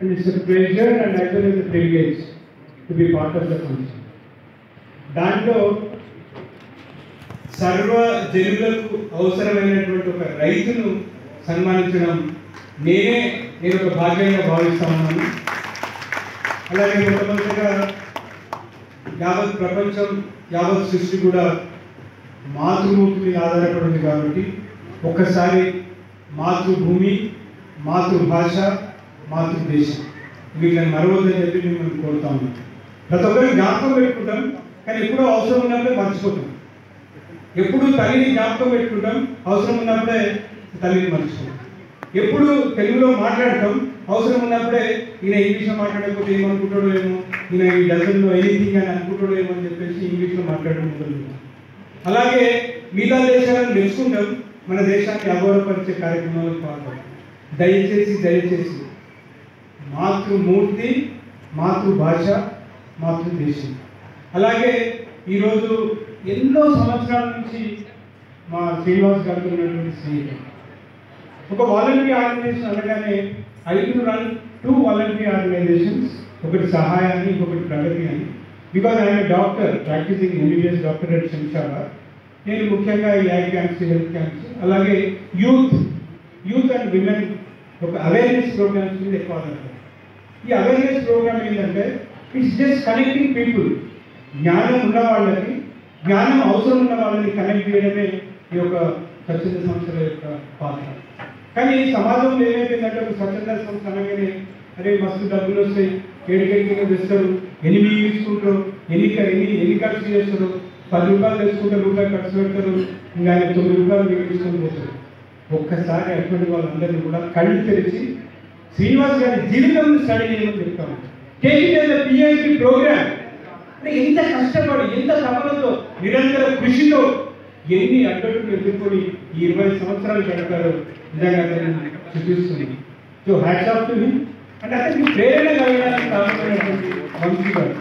and it's a pleasure and as well as a privilege to be part of the function. దాంట్లో సర్వ జనులకు అవసరమైనటువంటి ఒక రైతును సన్మానించడం నేను ఒక భాగ్యంగా భావిస్తా ఉన్నాను. అలాగే మొట్టమొదటిగా యావత్ ప్రపంచం యావత్ సృష్టి కూడా మాతృమూర్తి మీద ఆధారపడింది కాబట్టి ఒక్కసారి మాతృభూమి, మాతృభాష, మాతృదేశం వీళ్ళని మరవద్దని చెప్పి మేము కోరుతా ఉన్నాం. ప్రతి ఒక్కరిని జ్ఞాపకం పెట్టుకుంటాం, కానీ ఎప్పుడో అవసరం ఉన్నప్పుడే మర్చిపోతాం. ఎప్పుడు తల్లిని జ్ఞాపకం పెట్టుకుంటాం, అవసరం ఉన్నప్పుడే తల్లిని మర్చిపోతాం. ఎప్పుడు తెలుగులో మాట్లాడతాం, అవసరం ఉన్నప్పుడే ఈయన ఇంగ్లీష్లో మాట్లాడకపోతే ఏమనుకుంటాడో ఏమో, ఈయన ఈ డజన్లో ఎనీథింగ్ అని అనుకుంటాడో ఏమో అని చెప్పేసి ఇంగ్లీష్లో మాట్లాడడం మొదలుపెట్టాం. అలాగే మిగతా దేశాలను తెలుసుకుంటాం, మన దేశాన్ని అగౌరవపరిచే కార్యక్రమాలకు పాల్గొంటాం. దయచేసి మాతృమూర్తి, మాతృభాష, మాతృదేశం. అలాగే ఈరోజు ఎన్నో సంవత్సరాల నుంచి మా శ్రీనివాస్ గారితో ఉన్నటువంటి స్నేహితులు. ఒక వాలంటరీ ఆర్గనైజేషన్ అనగానే రన్ 2 వాలంటరీ ఆర్గనైజేషన్స్, ఒకటి సహాయాన్ని, ఇంకొకటి ప్రగతి అని. Because I'm a doctor practicing MBBS doctor at Shamshabad. నేను ముఖ్యంగా ఈ యాగ్ క్యాంప్స్, హెల్త్ క్యాంప్స్, అలాగే యూత్ అండ్ విమెన్ ఒక అవేర్నెస్ ప్రోగ్రామ్స్ మీద ఎక్కువ ఆధారపడతాను. ఈ అవేర్నెస్ ప్రోగ్రామ్ ఏంటంటే ఇట్స్ జస్ట్ కనెక్టింగ్ పీపుల్. జ్ఞానం ఉన్న వాళ్ళకి, జ్ఞానం అవసరం ఉన్న వాళ్ళని కనెక్ట్ చేయడమే ఈ యొక్క స్వచ్ఛంద సంస్థల యొక్క పాత్ర. కానీ సమాజంలో ఏమైపోయిందంటే ఒక స్వచ్ఛంద సంస్థ అనగానే అరే మస్తు డబ్బులు వస్తాయి, ఏడుకెళ్ళి తెస్తారు, ఎన్ని తీసుకుంటారు, ఎన్ని ఖర్చు చేస్తారు, 10 రూపాయలు తెచ్చుకుంటారు, రూపాయలు ఖర్చు పెడతారు, ఇంకా ఆయన 9 రూపాయలు తీసుకొని పోతారు. ఒక్కసారి అటువంటి వాళ్ళందరినీ కూడా కళ్ళు తెరిచి శ్రీనివాస్ గారి జీవితం స్టడీ చేయమని చెప్తాము. Take it as a PhD program. అంటే ఎంత కష్టపడి, ఎంత తపనతో, నిరంతర కృషితో ఎన్ని అడ్డంకులు ఎదుర్కొని ఈ 20 సంవత్సరాలు గడిపారో నిజంగా చూపిస్తుంది. So hats off to him. అంటే అతనికి ప్రేరణ కలగడానికి కారణమైనటువంటి వంశీ గారు